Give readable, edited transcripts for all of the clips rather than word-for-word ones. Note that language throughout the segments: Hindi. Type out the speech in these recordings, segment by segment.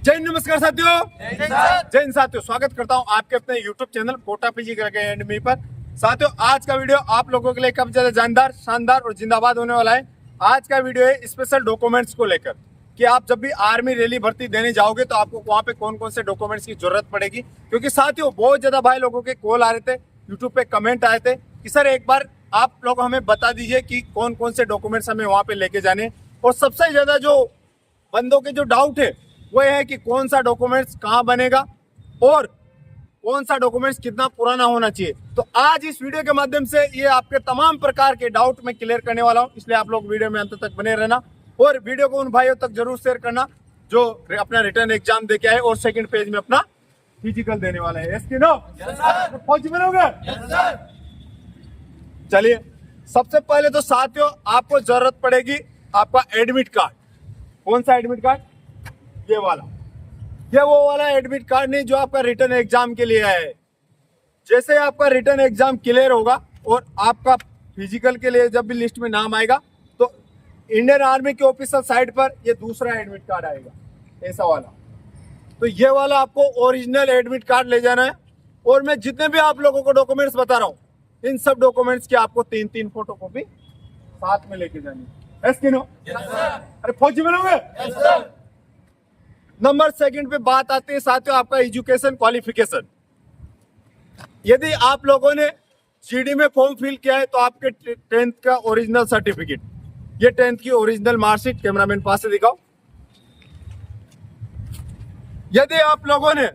जय नमस्कार साथियों, जय हिंद साथियों। स्वागत करता हूं आपके अपने YouTube channel Kota PG academy पर। साथियों, आज का वीडियो आप लोगों के लिए काफी ज्यादा जानदार, शानदार और जिंदाबाद होने वाला है। आज का वीडियो है स्पेशल डॉक्यूमेंट्स को लेकर कि आप जब भी आर्मी रैली भर्ती देने जाओगे तो आपको वहां पे कौन कौन से डॉक्यूमेंट्स की जरूरत पड़ेगी। क्योंकि साथियों, बहुत ज्यादा भाई लोगों के कॉल आ रहे थे, यूट्यूब पे कमेंट आए थे कि सर एक बार आप लोग हमें बता दीजिए कि कौन कौन से डॉक्यूमेंट्स हमें वहां पे लेके जाने। और सबसे ज्यादा जो बंदों के जो डाउट है वो है कि कौन सा डॉक्यूमेंट्स कहाँ बनेगा और कौन सा डॉक्यूमेंट्स कितना पुराना होना चाहिए। तो आज इस वीडियो के माध्यम से ये आपके तमाम प्रकार के डाउट मैं क्लियर करने वाला हूँ, इसलिए आप लोग वीडियो में अंत तक बने रहना और वीडियो को उन भाइयों तक जरूर शेयर करना जो अपना रिटर्न एग्जाम दे के आए और सेकंड पेज में अपना फिजिकल देने वाला है। यस कि नो? फौजी बनोगे? चलिए, सबसे पहले तो साथियों आपको जरूरत पड़ेगी आपका एडमिट कार्ड। कौन सा एडमिट कार्ड? ये वाला। ये वो वाला एडमिट कार्ड नहीं जो आपका रिटर्न एग्जाम के लिए है। जैसे आपका रिटर्न एग्जाम क्लियर होगा और आपका फिजिकल के लिए जब भी लिस्ट में नाम आएगा तो इंडियन आर्मी के ऑफिशियल साइट पर ये दूसरा एडमिट कार्ड आएगा, ऐसा वाला। तो ये वाला आपको ओरिजिनल एडमिट कार्ड ले जाना है। और मैं जितने भी आप लोगों को डॉक्यूमेंट्स बता रहा हूँ, इन सब डॉक्यूमेंट्स की आपको 3-3 फोटोकॉपी साथ में लेके जानी है। यस कि नो? अरे फौजी बनोगे? नंबर सेकंड पे बात आती है साथियों आपका एजुकेशन क्वालिफिकेशन। यदि आप लोगों ने जीडी में फॉर्म फिल किया है तो आपके 10th का ओरिजिनल सर्टिफिकेट, ये 10th की ओरिजिनल मार्कशीट, कैमरामैन पास से दिखाओ। यदि आप लोगों ने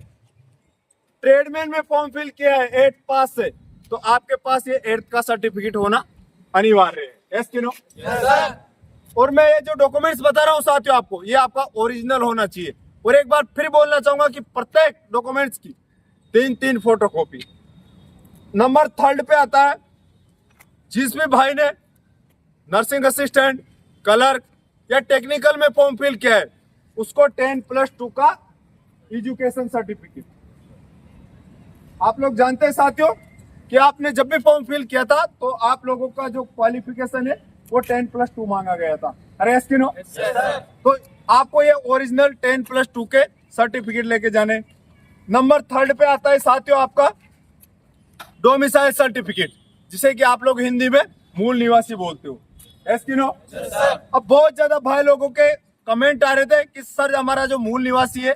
ट्रेडमैन में फॉर्म फिल किया है 8th पास से तो आपके पास ये 8th का सर्टिफिकेट होना अनिवार्य है। यस कि नो? और मैं ये जो डॉक्यूमेंट्स बता रहा हूं साथियों आपको, ये आपका ओरिजिनल होना चाहिए। और एक बार फिर बोलना चाहूंगा कि प्रत्येक डॉक्यूमेंट्स की 3-3 फोटोकॉपी। नंबर 3rd पे आता है जिस भी भाई ने नर्सिंग असिस्टेंट, क्लर्क या टेक्निकल में फॉर्म फिल किया है उसको 10+2 का एजुकेशन सर्टिफिकेट। आप लोग जानते हैं साथियों कि आपने जब भी फॉर्म फिल किया था तो आप लोगों का जो क्वालिफिकेशन है वो 10+2 मांगा गया था। अरे एस नो? तो आपको ये ओरिजिनल 10+2 के सर्टिफिकेट लेके जाने। नंबर 3rd पे आता है साथियों आपका डोमिसाइल सर्टिफिकेट, जिसे कि आप लोग हिंदी में मूल निवासी बोलते हो। एस नो? अब बहुत ज्यादा भाई लोगों के कमेंट आ रहे थे कि सर हमारा जो मूल निवासी है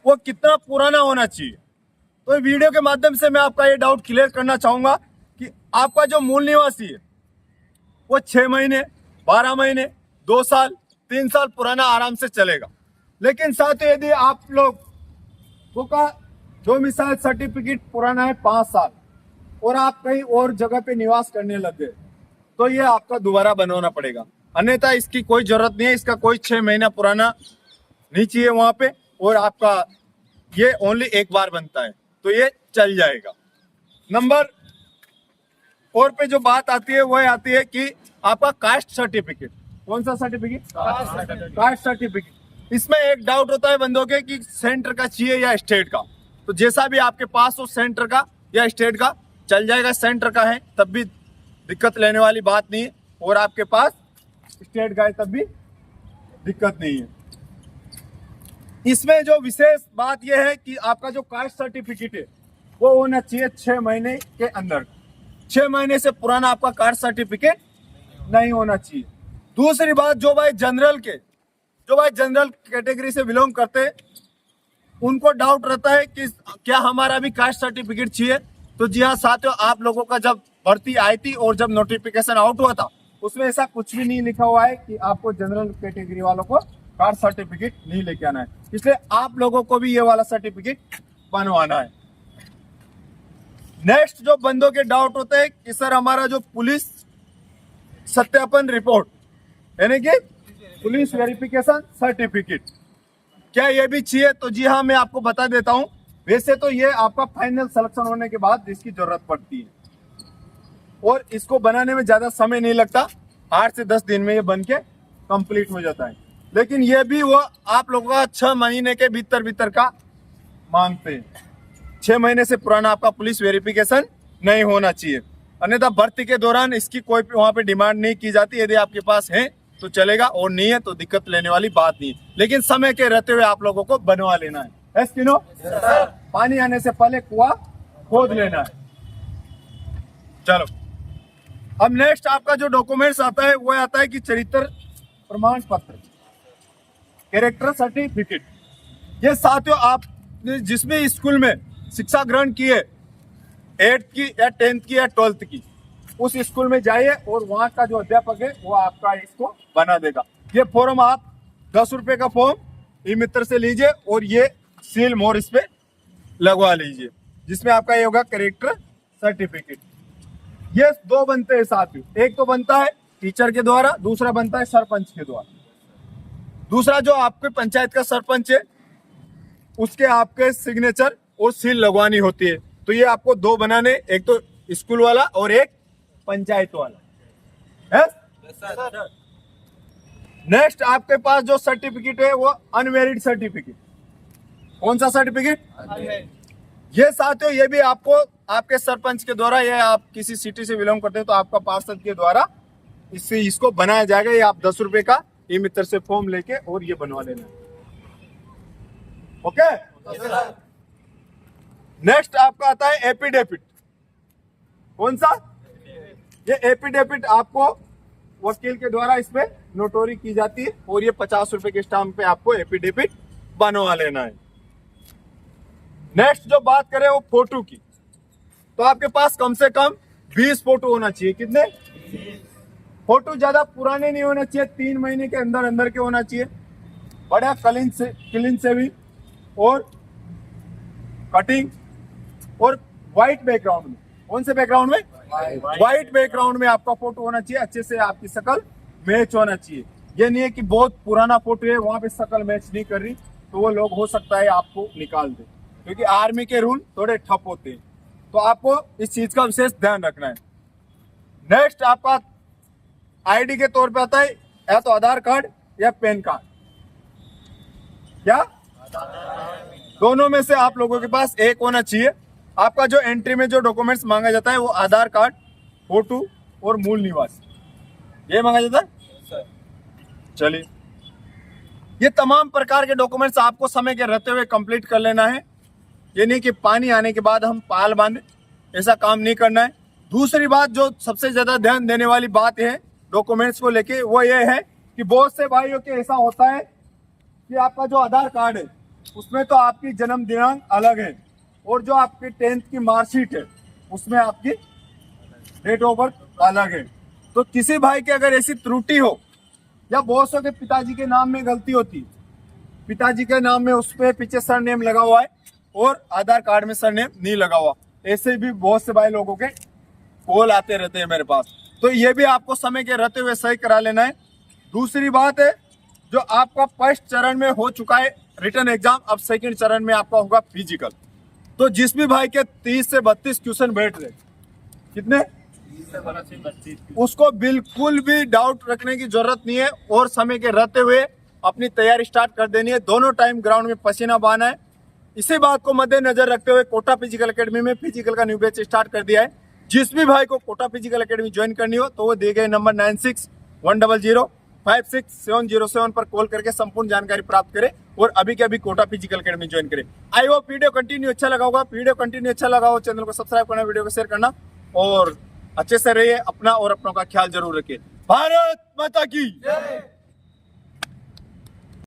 वो कितना पुराना होना चाहिए। तो वीडियो के माध्यम से मैं आपका ये डाउट क्लियर करना चाहूंगा कि आपका जो मूल निवासी है वो 6 महीने, 12 महीने, 2 साल, 3 साल पुराना आराम से चलेगा। लेकिन साथियों यदि आप लोग का डोमिसाइल सर्टिफिकेट पुराना है 5 साल और आप कहीं और जगह पे निवास करने लग गए तो ये आपका दोबारा बनवाना पड़ेगा। अन्यथा इसकी कोई जरूरत नहीं है, इसका कोई 6 महीना पुराना नहीं चाहिए वहां पे और आपका ये ओनली एक बार बनता है तो ये चल जाएगा। नंबर 4 पे जो बात आती है वो आती है कि आपका कास्ट सर्टिफिकेट। कौन सा सर्टिफिकेट? Caste certificate. इसमें एक डाउट होता है बंदों के कि सेंटर का चाहिए या स्टेट का। तो जैसा भी आपके पास हो, सेंटर का या स्टेट का चल जाएगा। सेंटर का है तब भी दिक्कत लेने वाली बात नहीं है और आपके पास स्टेट का है तब भी दिक्कत नहीं है। इसमें जो विशेष बात यह है कि आपका जो कास्ट सर्टिफिकेट है वो होना चाहिए 6 महीने के अंदर। 6 महीने से पुराना आपका कास्ट सर्टिफिकेट नहीं होना चाहिए। दूसरी बात, जो भाई जनरल कैटेगरी से बिलोंग करते हैं उनको डाउट रहता है कि क्या हमारा भी कास्ट सर्टिफिकेट चाहिए। तो जी हाँ साथियों, आप लोगों का जब भर्ती आई थी और जब नोटिफिकेशन आउट हुआ था उसमें ऐसा कुछ भी नहीं लिखा हुआ है कि आपको जनरल कैटेगरी वालों को कास्ट सर्टिफिकेट नहीं लेके आना है। इसलिए आप लोगों को भी ये वाला सर्टिफिकेट बनवाना है। नेक्स्ट जो बंदों के डाउट होते हैं कि सर हमारा जो पुलिस सत्यापन रिपोर्ट यानी कि पुलिस वेरिफिकेशन सर्टिफिकेट, क्या ये भी चाहिए? तो जी हाँ, मैं आपको बता देता हूं। वैसे तो ये आपका फाइनल सिलेक्शन होने के बाद इसकी जरूरत पड़ती है और इसको बनाने में ज्यादा समय नहीं लगता, 8 से 10 दिन में ये बन के कंप्लीट हो जाता है। लेकिन ये भी वो आप लोगों का 6 महीने के भीतर का मांगते हैं। 6 महीने से पुराना आपका पुलिस वेरिफिकेशन नहीं होना चाहिए, अन्यथा भर्ती के दौरान इसकी कोई वहां पे डिमांड नहीं की जाती। यदि आपके पास है तो चलेगा, और नहीं है तो दिक्कत लेने वाली बात नहीं है। लेकिन समय के रहते हुए आप लोगों को बनवा लेना है। यस कि नो? पानी आने से पहले कुआं खोद लेना है। चलो, अब नेक्स्ट आपका जो डॉक्यूमेंट्स आता है वो आता है कि चरित्र प्रमाण पत्र, कैरेक्टर सर्टिफिकेट। ये साथियों आपने जिसमें स्कूल में शिक्षा ग्रहण की है, 8th की या 10th की या 12th की, उस स्कूल में जाइए और वहां का जो अध्यापक है वो आपका इसको बना देगा। ये फॉर्म आप 10 रुपए का फॉर्म ई मित्र से लीजिए और ये सील मोहर इस पे लगवा लीजिए, जिसमें आपका ये होगा कैरेक्टर सर्टिफिकेट। ये 2 बनते हैं साथियों, एक तो बनता है टीचर के द्वारा, दूसरा बनता है सरपंच के द्वारा। दूसरा जो आपके पंचायत का सरपंच है उसके आपके सिग्नेचर और सील लगवानी होती है। तो ये आपको 2 बनाने, एक तो स्कूल वाला और एक पंचायत वाला। नेक्स्ट आपके पास जो सर्टिफिकेट है वो अनमेरिड सर्टिफिकेट। कौन सा सर्टिफिकेट? ये साथियों ये भी आपको आपके सरपंच के द्वारा, या आप किसी सिटी से बिलोंग करते हैं तो आपका पार्षद के द्वारा इसको बनाया जाएगा। ये आप 10 रुपए का ई मित्र से फॉर्म लेके और ये बनवा लेना। ओके। नेक्स्ट आपका आता है एपिडेविट। कौन सा? ये एपिडेविट आपको वकील के द्वारा इसमें नोटरी की जाती है और ये 50 रुपए के स्टाम्प पे आपको एपिडेविट बनवा लेना है। नेक्स्ट जो बात करें वो फोटो की, तो आपके पास कम से कम 20 फोटो होना चाहिए। कितने? फोटो ज्यादा पुराने नहीं होने चाहिए, 3 महीने के अंदर अंदर के होना चाहिए, बड़ा क्लीन से भी, और कटिंग, और व्हाइट बैकग्राउंड में। कौन से बैकग्राउंड में? व्हाइट बैकग्राउंड में आपका फोटो होना चाहिए, अच्छे से आपकी शक्ल मैच होना चाहिए। ये नहीं है कि बहुत पुराना फोटो है वहां पे शक्ल मैच नहीं कर रही तो वो लोग हो सकता है आपको निकाल दे, क्योंकि आर्मी के रूल थोड़े ठप होते हैं। तो आपको इस चीज का विशेष ध्यान रखना है। नेक्स्ट आपका आईडी के तौर पे आता है या तो आधार कार्ड या पैन कार्ड। क्या? दोनों में से आप लोगों के पास एक होना चाहिए। आपका जो एंट्री में जो डॉक्यूमेंट्स मांगा जाता है वो आधार कार्ड, फोटो और मूल निवास, ये मांगा जाता है। चलिए, ये तमाम प्रकार के डॉक्यूमेंट्स आपको समय के रहते हुए कंप्लीट कर लेना है। ये नहीं कि पानी आने के बाद हम पाल बांधे, ऐसा काम नहीं करना है। दूसरी बात जो सबसे ज्यादा ध्यान देने वाली बात है डॉक्यूमेंट्स को लेके, वो ये है कि बहुत से भाइयों के ऐसा होता है कि आपका जो आधार कार्ड है उसमें तो आपकी जन्म दिनांक अलग है और जो आपकी 10th की मार्कशीट है उसमें आपकी डेट ऑफ बर्थ अलग है। तो किसी भाई की अगर ऐसी त्रुटि हो, या बहुत से के पिताजी के नाम में गलती होती है, पिताजी के नाम में उस पे पीछे सरनेम लगा हुआ है और आधार कार्ड में सरनेम नहीं लगा हुआ, ऐसे भी बहुत से भाई लोगों के कॉल आते रहते हैं मेरे पास। तो ये भी आपको समय के रहते हुए सही करा लेना है। दूसरी बात है, जो आपका फर्स्ट चरण में हो चुका है रिटर्न एग्जाम, अब सेकंड चरण में आपका होगा फिजिकल। तो जिस भी भाई के 30 से 32 क्वेश्चन बैठ रहे, कितने? उसको बिल्कुल भी डाउट रखने की जरूरत नहीं है और समय के रहते हुए अपनी तैयारी स्टार्ट कर देनी है। दोनों टाइम ग्राउंड में पसीना बहाना है। इसी बात को मद्देनजर रखते हुए कोटा फिजिकल एकेडमी में फिजिकल का न्यू बैच स्टार्ट कर दिया है। जिस भी भाई को कोटा फिजिकल एकेडमी ज्वाइन करनी हो तो वो दिए गए नंबर 9610056707 पर कॉल करके संपूर्ण जानकारी प्राप्त करें और अभी के अभी कोटा फिजिकल एकेडमी ज्वाइन करें। आई होप वीडियो कंटिन्यू अच्छा लगा होगा। वीडियो कंटिन्यू अच्छा लगा हो चैनल को सब्सक्राइब करना, वीडियो को शेयर करना और अच्छे से रहिए, अपना और अपनों का ख्याल जरूर रखिए। भारत माता की जय।